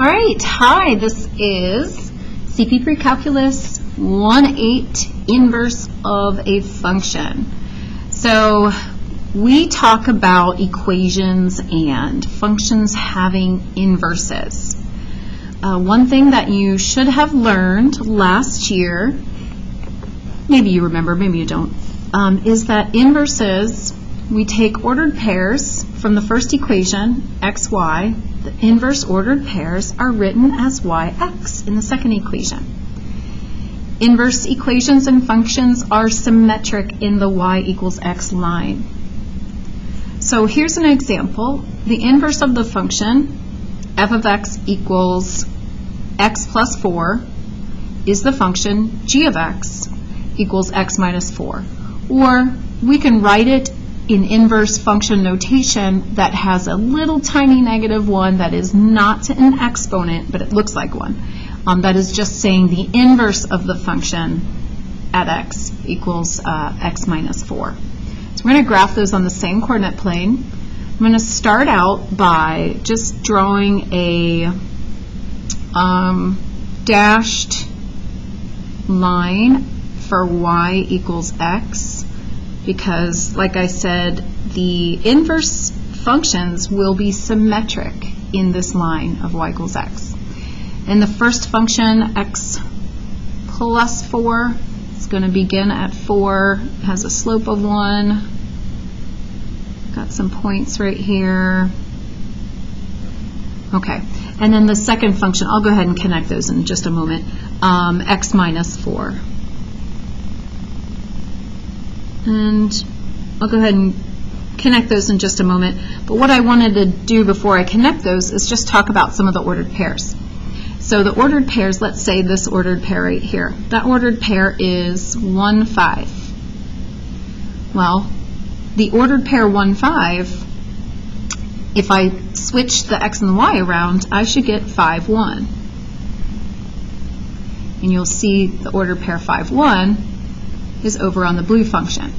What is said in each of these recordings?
All right, hi, this is CP Pre-Calculus 1-8 inverse of a function. So we talk about equations and functions having inverses. One thing that you should have learned last year, maybe you remember, maybe you don't, is that inverses, we take ordered pairs from the first equation, xy. The inverse ordered pairs are written as yx in the second equation. Inverse equations and functions are symmetric in the y equals x line. So here's an example. The inverse of the function, f of x equals x plus 4, is the function g of x equals x minus 4. Or we can write it in inverse function notation that has a little tiny -1 that is not an exponent, but it looks like one. That is just saying the inverse of the function at x equals x minus 4. So we're going to graph those on the same coordinate plane. I'm going to start out by just drawing a dashed line for y equals x, because, like I said, the inverse functions will be symmetric in this line of y equals x. And the first function, x plus 4, is going to begin at 4, has a slope of 1. Got some points right here. Okay, and then the second function, I'll go ahead and connect those in just a moment, x minus 4. And I'll go ahead and connect those in just a moment. But what I wanted to do before I connect those is just talk about some of the ordered pairs. So the ordered pairs, let's say this ordered pair right here. That ordered pair is 1, 5. Well, the ordered pair 1, 5, if I switch the x and the y around, I should get 5, 1. And you'll see the ordered pair 5, 1 is over on the blue function.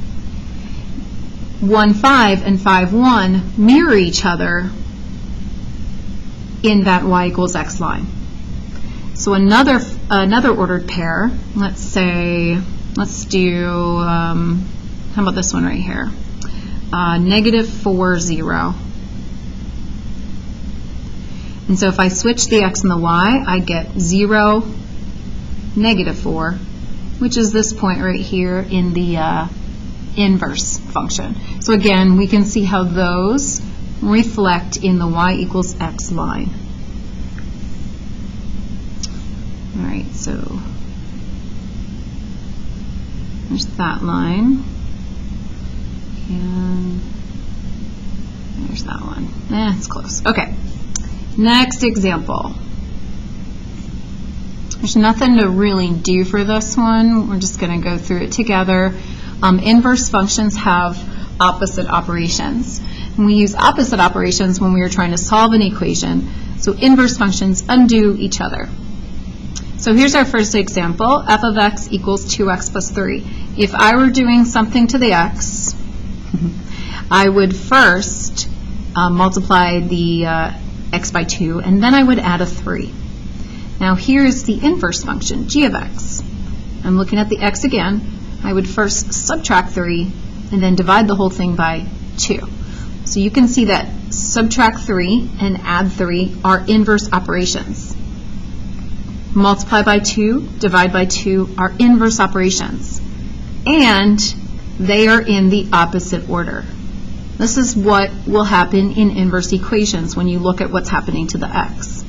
1, 5 and 5, 1 mirror each other in that y equals x line. So another ordered pair, let's do, how about this one right here? -4, 0. And so if I switch the x and the y, I get 0, -4, which is this point right here in the inverse function. So again, we can see how those reflect in the y equals x line. All right, so there's that line, and there's that one. It's close. Okay, next example. There's nothing to really do for this one. We're just going to go through it together. Inverse functions have opposite operations. And we use opposite operations when we are trying to solve an equation. So inverse functions undo each other. So here's our first example. F of x equals 2x plus 3. If I were doing something to the x, I would first multiply the x by 2, and then I would add a 3. Now here's the inverse function, g of x. I'm looking at the x again. I would first subtract 3 and then divide the whole thing by 2. So you can see that subtract 3 and add 3 are inverse operations. Multiply by 2, divide by 2 are inverse operations. And they are in the opposite order. This is what will happen in inverse equations when you look at what's happening to the x.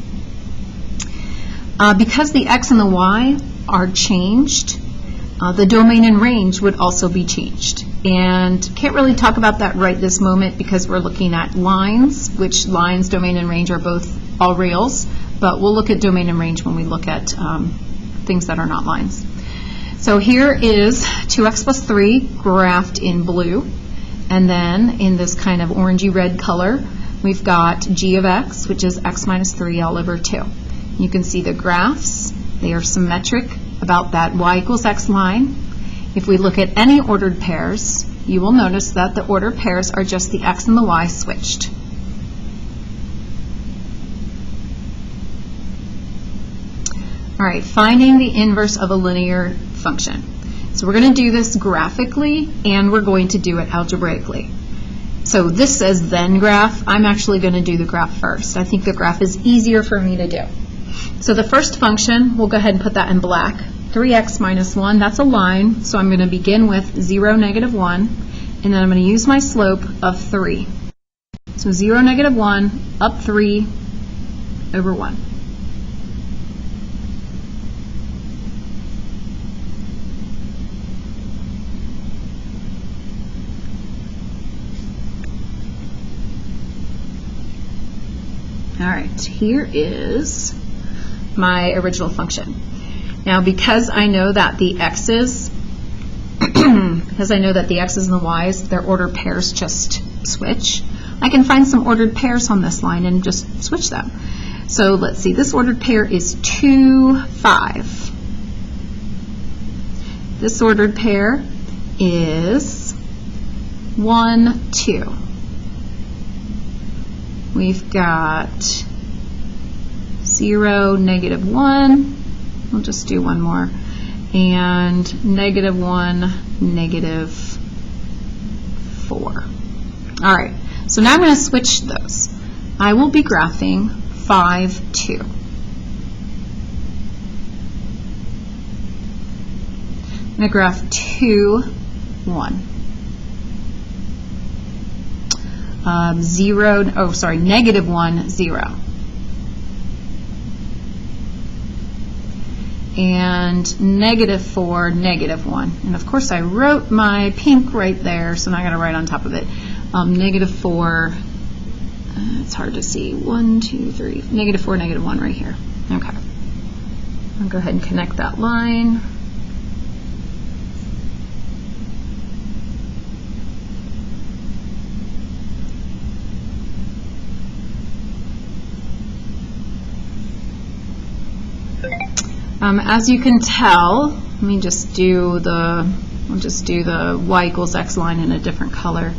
Because the x and the y are changed, the domain and range would also be changed. And can't really talk about that right this moment because we're looking at lines, which lines, domain, and range are both all rails, but we'll look at domain and range when we look at things that are not lines. So here is 2x plus 3 graphed in blue, and then in this kind of orangey red color, we've got g of x, which is x minus 3 all over 2. You can see the graphs. They are symmetric about that y equals x line. If we look at any ordered pairs, you will notice that the ordered pairs are just the x and the y switched. All right, finding the inverse of a linear function. So we're going to do this graphically, and we're going to do it algebraically. So this says then graph. I'm actually going to do the graph first. I think the graph is easier for me to do. So the first function, we'll go ahead and put that in black. 3x minus 1, that's a line. So I'm going to begin with 0, negative 1, and then I'm going to use my slope of 3. So 0, negative 1, up 3, over 1. All right, here is my original function. Now, because I know that the x's, and the y's, their ordered pairs just switch, I can find some ordered pairs on this line and just switch them. So let's see, this ordered pair is 2, 5. This ordered pair is 1, 2. We've got 0, negative 1. We'll just do one more. And negative 1, negative 4. All right, so now I'm going to switch those. I will be graphing 5, 2. I'm going to graph 2, 1. Negative 1, 0. And negative 4, negative 1. And of course I wrote my pink right there, so now I got to write on top of it. Negative 4, it's hard to see. 1, 2, 3. Negative 4, negative 1 right here. Okay. I'll go ahead and connect that line. As you can tell, let me just do we'll just do the y equals x line in a different color.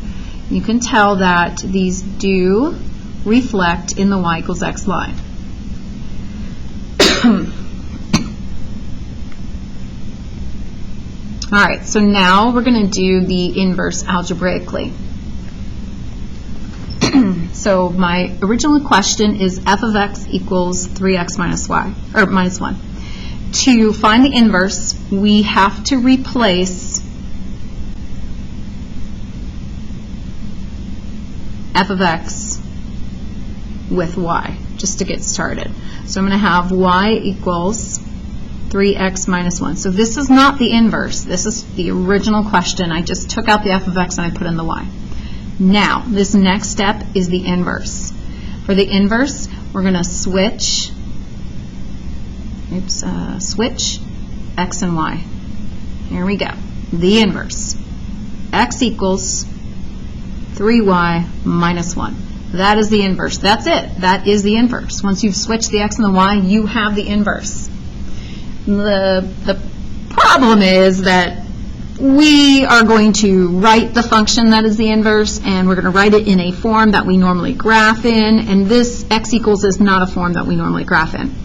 You can tell that these do reflect in the y equals x line. All right, so now we're going to do the inverse algebraically. So my original question is f of x equals 3x minus y, or minus 1. To find the inverse, we have to replace f of x with y, just to get started. So I'm going to have y equals 3x minus 1. So this is not the inverse. This is the original question. I just took out the f of x and I put in the y. Now, this next step is the inverse. For the inverse, we're going to switch x and y. Here we go. The inverse. X equals 3y minus 1. That is the inverse. That's it. That is the inverse. Once you've switched the x and the y, you have the inverse. The problem is that we are going to write the function that is the inverse, and we're going to write it in a form that we normally graph in, and this x equals is not a form that we normally graph in.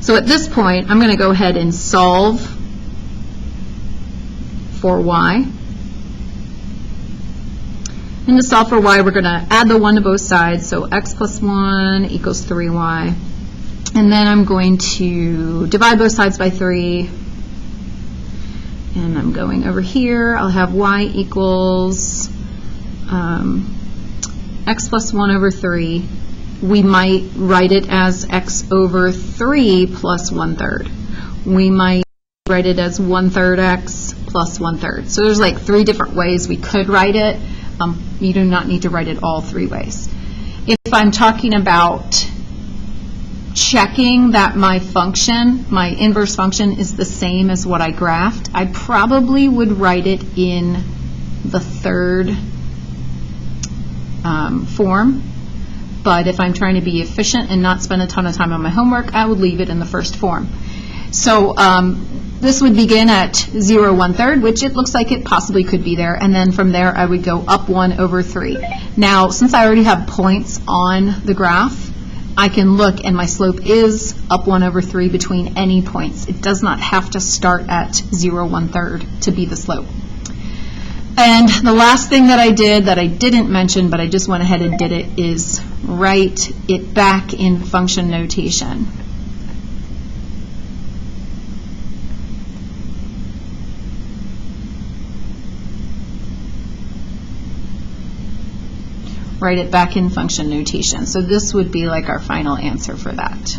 So at this point, I'm going to go ahead and solve for y. And to solve for y, we're going to add the 1 to both sides, so x plus 1 equals 3y. And then I'm going to divide both sides by 3. And I'm going over here. I'll have y equals x plus 1 over 3. We might write it as x over 3 plus 1/3. We might write it as 1/3 x plus 1/3. So there's like 3 different ways we could write it. You do not need to write it all 3 ways. If I'm talking about checking that my function, my inverse function, is the same as what I graphed, I probably would write it in the 3rd form. But if I'm trying to be efficient and not spend a ton of time on my homework, I would leave it in the 1st form. So this would begin at 0, 1/3, which it looks like it possibly could be there. And then from there, I would go up 1 over 3. Now, since I already have points on the graph, I can look and my slope is up 1 over 3 between any points. It does not have to start at 0, 1/3 to be the slope. And the last thing that I did that I didn't mention, but I just went ahead and did it, is write it back in function notation. Write it back in function notation. So this would be like our final answer for that.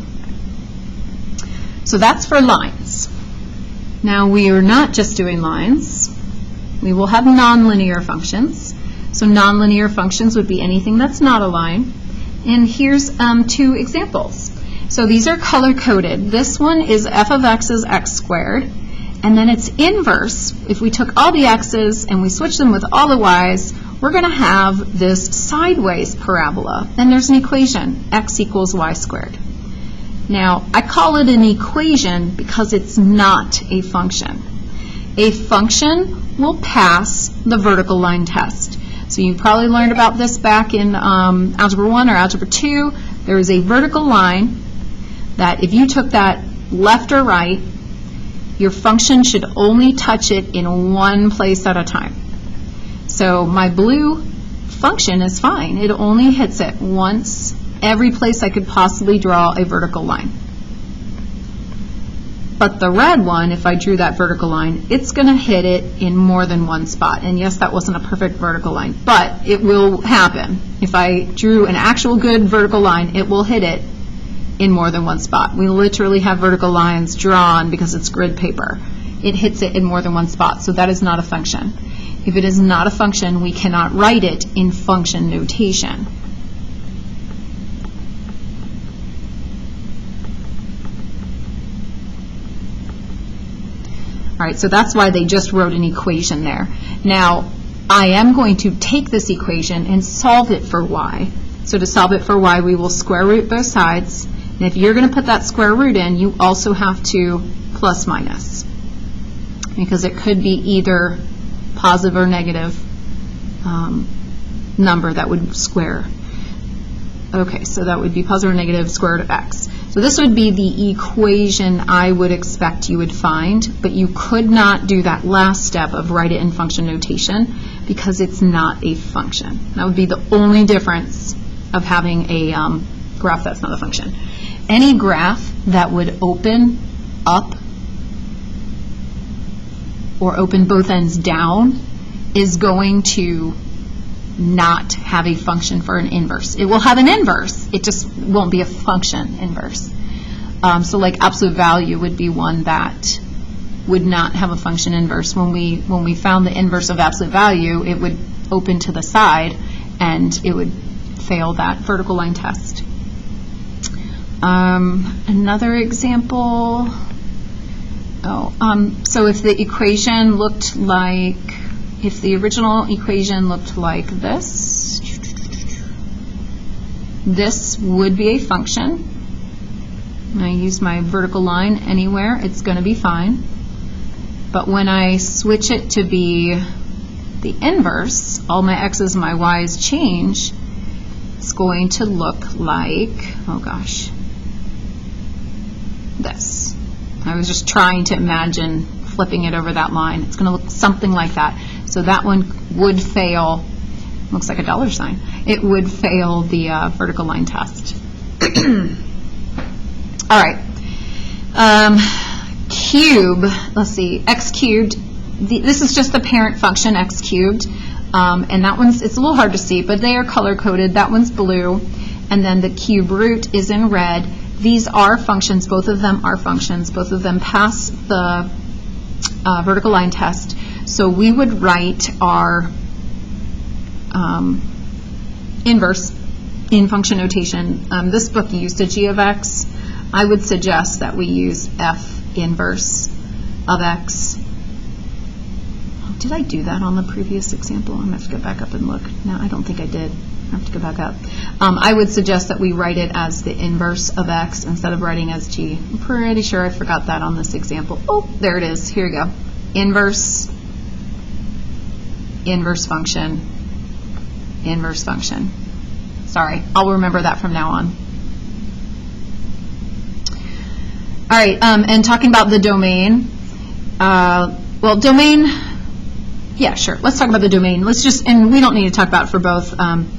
So that's for lines. Now we are not just doing lines. We will have nonlinear functions. So nonlinear functions would be anything that's not a line. And here's 2 examples. So these are color-coded. This one is f of x is x squared. And then its inverse, if we took all the x's and we switch them with all the y's, we're going to have this sideways parabola. And there's an equation, x equals y squared. Now, I call it an equation because it's not a function. A function will pass the vertical line test. So you probably learned about this back in Algebra 1 or Algebra 2. There is a vertical line that if you took that left or right, your function should only touch it in one place at a time. So my blue function is fine. It only hits it once every place I could possibly draw a vertical line. But the red one, if I drew that vertical line, it's going to hit it in more than one spot. And yes, that wasn't a perfect vertical line, but it will happen. If I drew an actual good vertical line, it will hit it in more than one spot. We literally have vertical lines drawn because it's grid paper. It hits it in more than one spot, so that is not a function. If it is not a function, we cannot write it in function notation. All right, so that's why they just wrote an equation there. Now, I am going to take this equation and solve it for y. So to solve it for y, we will square root both sides. And if you're going to put that square root in, you also have to plus minus, because it could be either positive or negative number that would square. Okay, so that would be positive or negative square root of x. So this would be the equation I would expect you would find, but you could not do that last step of write it in function notation because it's not a function. That would be the only difference of having a graph that's not a function. Any graph that would open up or open both ends down is going to not have a function for an inverse. It will have an inverse, it just won't be a function inverse. So like absolute value would be one that would not have a function inverse. When we found the inverse of absolute value, it would open to the side and it would fail that vertical line test. Another example, so if the equation looked like, if the original equation looked like this, this would be a function. When I use my vertical line anywhere, it's going to be fine. But when I switch it to be the inverse, all my x's and my y's change. It's going to look like, oh gosh, this. I was just trying to imagine flipping it over that line. It's going to look something like that. So that one would fail, looks like a dollar sign. It would fail the vertical line test. All right. Cube, let's see, x cubed. This is just the parent function, x cubed. And that one's, it's a little hard to see, but they are color-coded. That one's blue. And then the cube root is in red. These are functions. Both of them are functions. Both of them pass the vertical line test. So we would write our inverse in function notation. This book used a g of x. I would suggest that we use f inverse of x. Did I do that on the previous example? I'm going to have to go back up and look. No, I don't think I did. I have to go back up. I would suggest that we write it as the inverse of x instead of writing as g. I'm pretty sure I forgot that on this example. Oh, there it is. Here we go. Inverse function, inverse function. Sorry, I'll remember that from now on. All right, and talking about the domain, well, domain, yeah, sure. Let's talk about the domain. Let's just, and we don't need to talk about it for both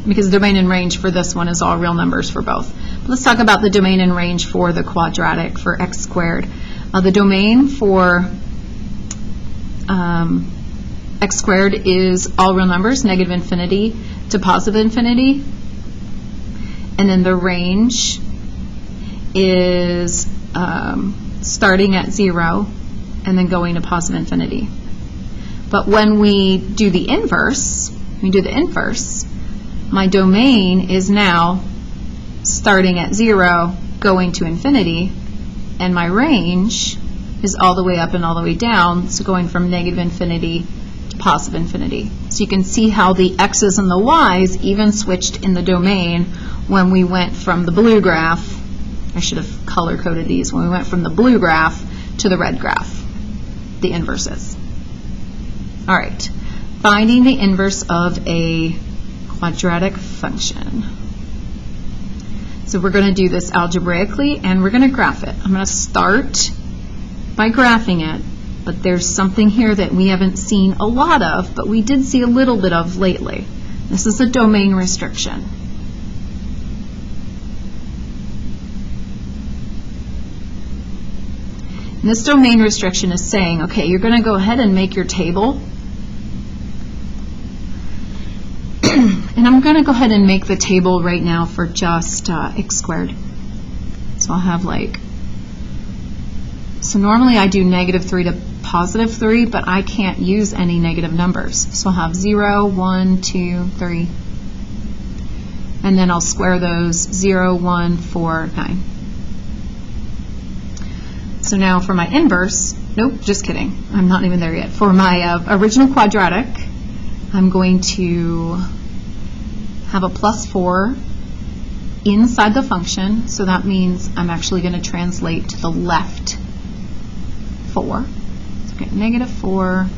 because the domain and range for this one is all real numbers for both. But let's talk about the domain and range for the quadratic for x squared. The domain for x squared is all real numbers, negative infinity to positive infinity. And then the range is starting at 0 and then going to positive infinity. But when we do the inverse, my domain is now starting at 0, going to infinity, and my range is all the way up and all the way down, so going from negative infinity to positive infinity. So you can see how the x's and the y's even switched in the domain when we went from the blue graph. I should have color-coded these. When we went from the blue graph to the red graph, the inverses. All right, finding the inverse of a quadratic function. So we're going to do this algebraically, and we're going to graph it. I'm going to start by graphing it, but there's something here that we haven't seen a lot of, but we did see a little bit of lately. This is a domain restriction. And this domain restriction is saying, okay, you're going to go ahead and make your table. And I'm going to go ahead and make the table right now for just x squared. So I'll have so normally I do -3 to +3, but I can't use any negative numbers. So I'll have 0, 1, 2, 3. And then I'll square those 0, 1, 4, 9. So now for my inverse, nope, just kidding. I'm not even there yet. For my original quadratic, I'm going to have a +4 inside the function, so that means I'm actually going to translate to the left 4. So okay, -4,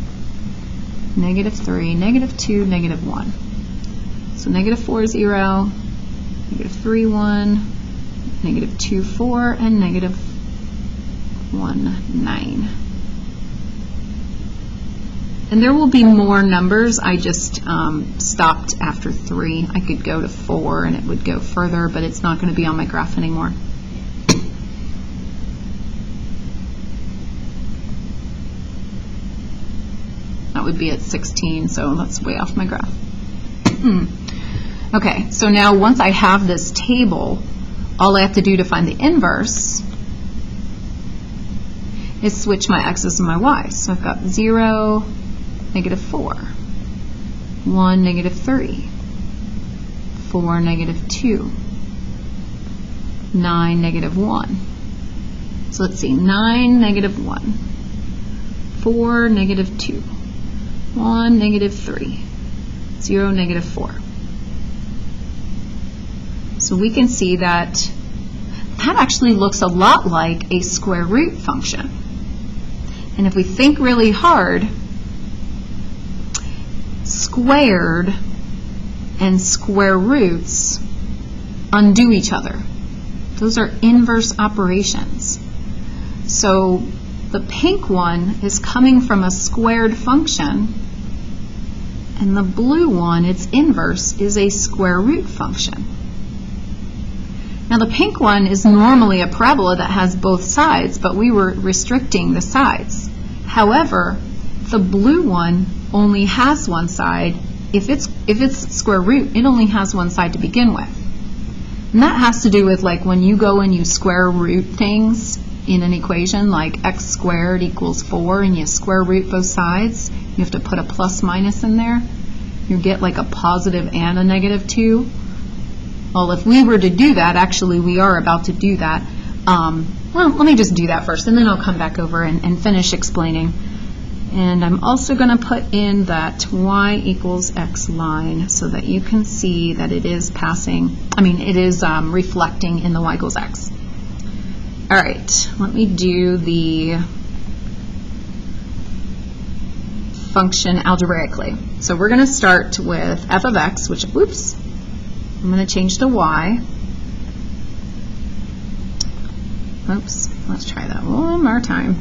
-3, -2, -1. So -4, 0, -3, 1, -2, 4, and -1, 9. And there will be more numbers. I just stopped after 3. I could go to 4 and it would go further, but it's not going to be on my graph anymore. That would be at 16, so that's way off my graph. Okay, so now once I have this table, all I have to do to find the inverse is switch my x's and my y's. So I've got 0, -4, 1, -3, 4, -2, 9, -1. So let's see, 9, -1, 4, -2, 1, -3, 0, -4. So we can see that actually looks a lot like a square root function. And if we think really hard, squared and square roots undo each other. Those are inverse operations. So the pink one is coming from a squared function, and the blue one, its inverse, is a square root function. Now the pink one is normally a parabola that has both sides, but we were restricting the sides. However, the blue one only has one side. If it's square root, it only has one side to begin with. And that has to do with like when you go and you square root things in an equation, like x squared equals 4, and you square root both sides, you have to put a plus minus in there. You get like a positive and a -2. Well, if we were to do that, actually we are about to do that. Well, let me just do that first, and then I'll come back over and finish explaining. And I'm also going to put in that y equals x line so that you can see that it is reflecting in the y equals x. All right, let me do the function algebraically. So we're going to start with f of x, which, oops, I'm going to change to y. Oops, let's try that one more time.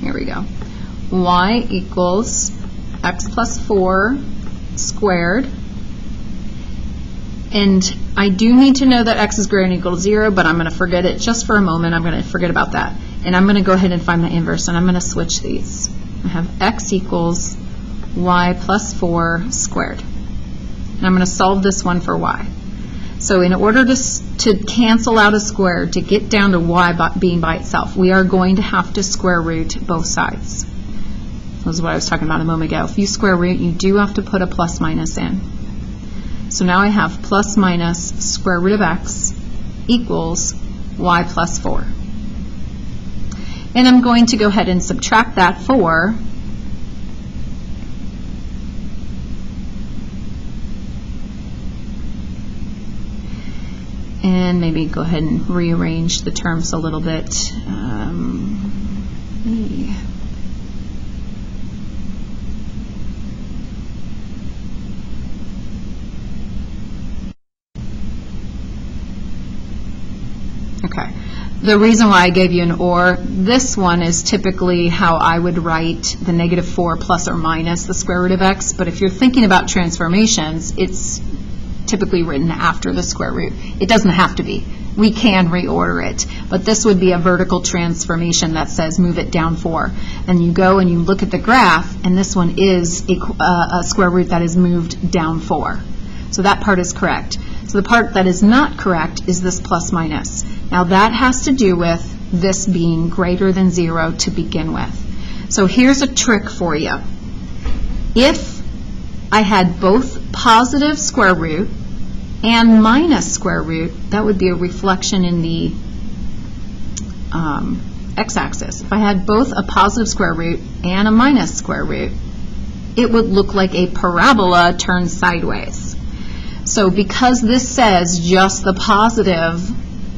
Here we go. Y equals x plus 4 squared. And I do need to know that x is greater than or equal to 0, but I'm going to forget it just for a moment. I'm going to forget about that. And I'm going to go ahead and find my inverse, and I'm going to switch these. I have x equals y plus 4 squared. And I'm going to solve this one for y. So in order to cancel out a square, to get down to y being by itself, we are going to have to square root both sides. This is what I was talking about a moment ago. If you square root, you do have to put a plus minus in. So now I have plus minus square root of x equals y plus 4. And I'm going to go ahead and subtract that 4. And maybe go ahead and rearrange the terms a little bit. Okay. The reason why I gave you an or, this one is typically how I would write the -4 plus or minus the square root of x, but if you're thinking about transformations, it's typically written after the square root. It doesn't have to be. We can reorder it, but this would be a vertical transformation that says move it down 4. And you go and you look at the graph, and this one is a square root that is moved down 4. So that part is correct. So the part that is not correct is this plus minus. Now that has to do with this being greater than 0 to begin with. So here's a trick for you. If I had both positive square root and minus square root, that would be a reflection in the x-axis. If I had both a positive square root and a minus square root, it would look like a parabola turned sideways. So because this says just the positive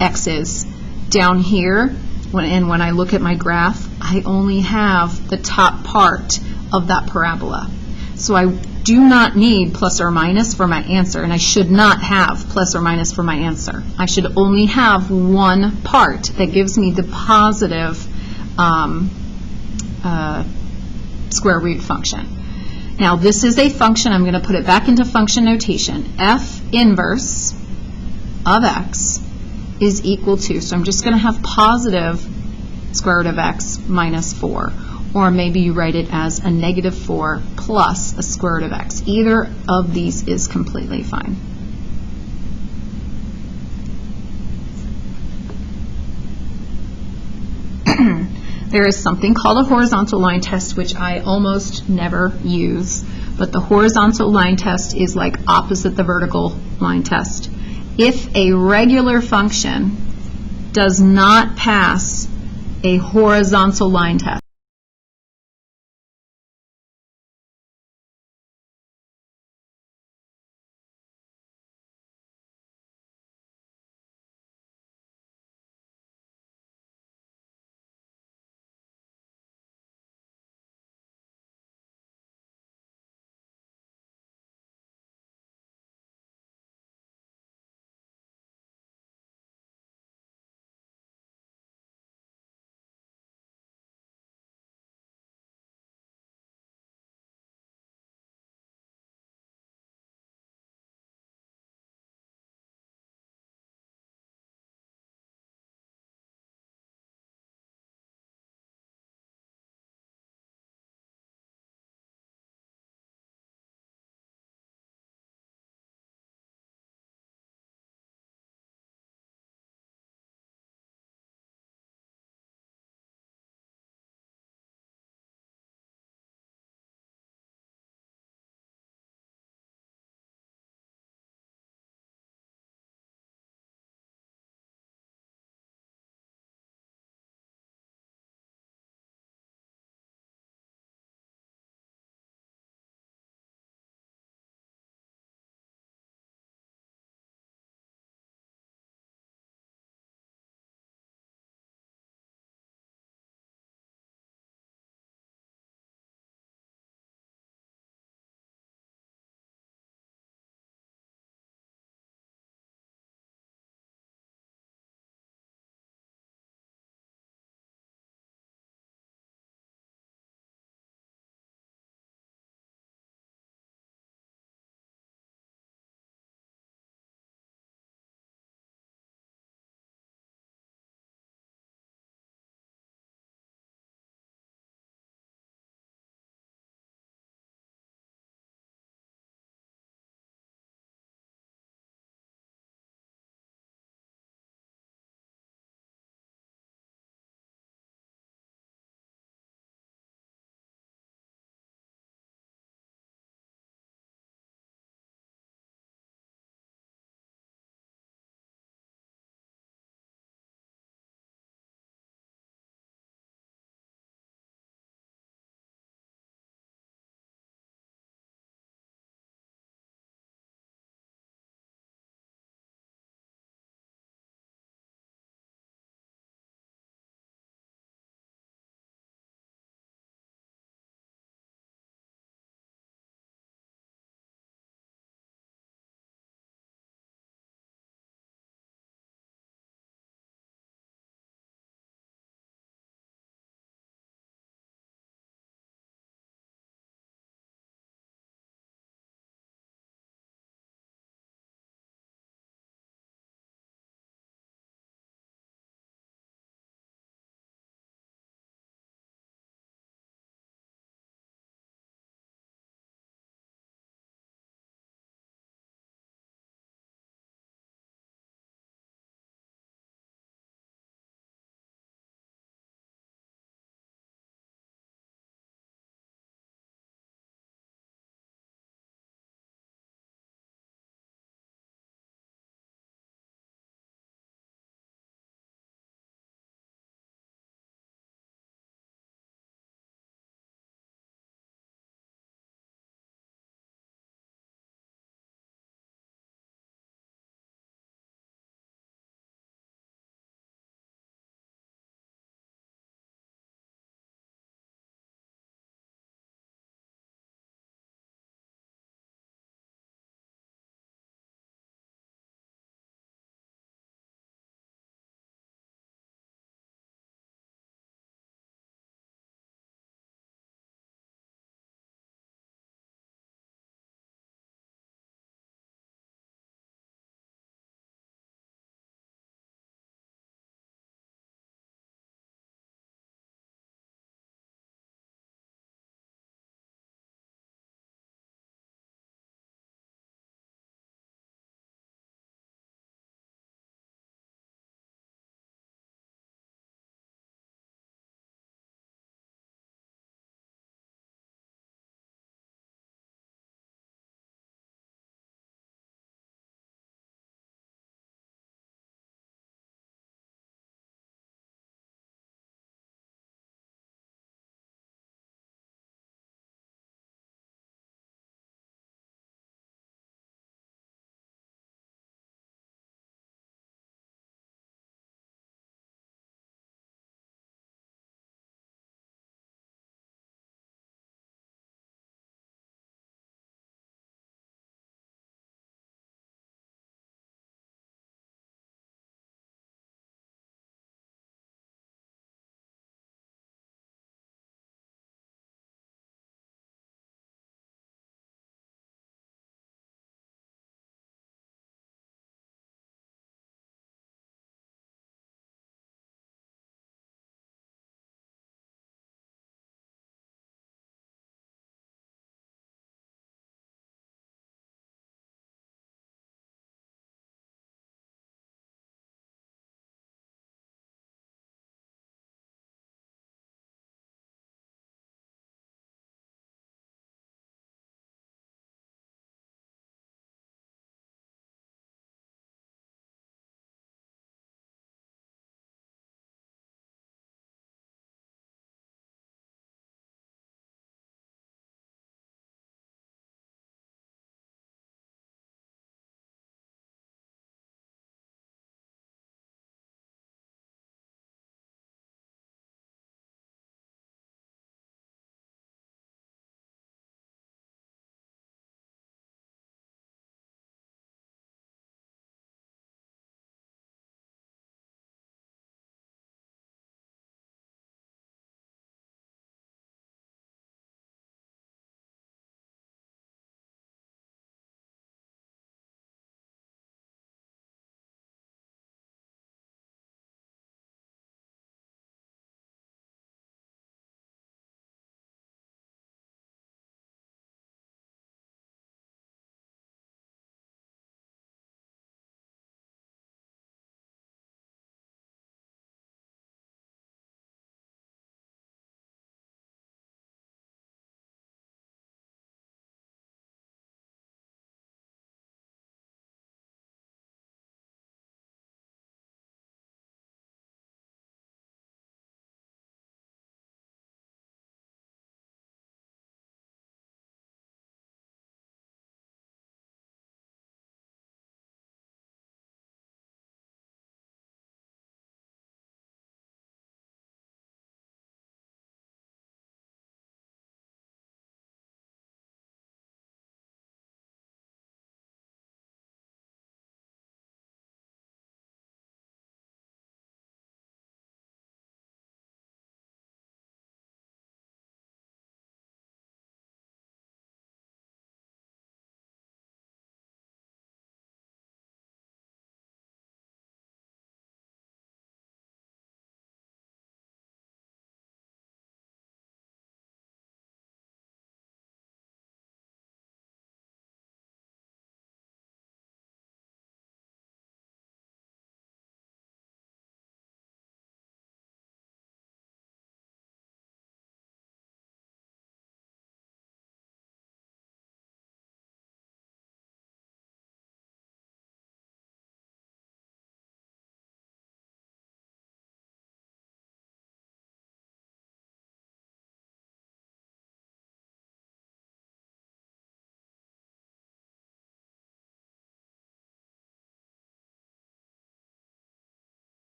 x's down here, when I look at my graph, I only have the top part of that parabola. So I do not need plus or minus for my answer, and I should not have plus or minus for my answer. I should only have one part that gives me the positive square root function. Now this is a function. I'm going to put it back into function notation. F inverse of x is equal to, so I'm just going to have positive square root of x minus 4. Or maybe you write it as a -4 plus a square root of x. Either of these is completely fine. There is something called a horizontal line test, which I almost never use. But the horizontal line test is like opposite the vertical line test. If a regular function does not pass a horizontal line test,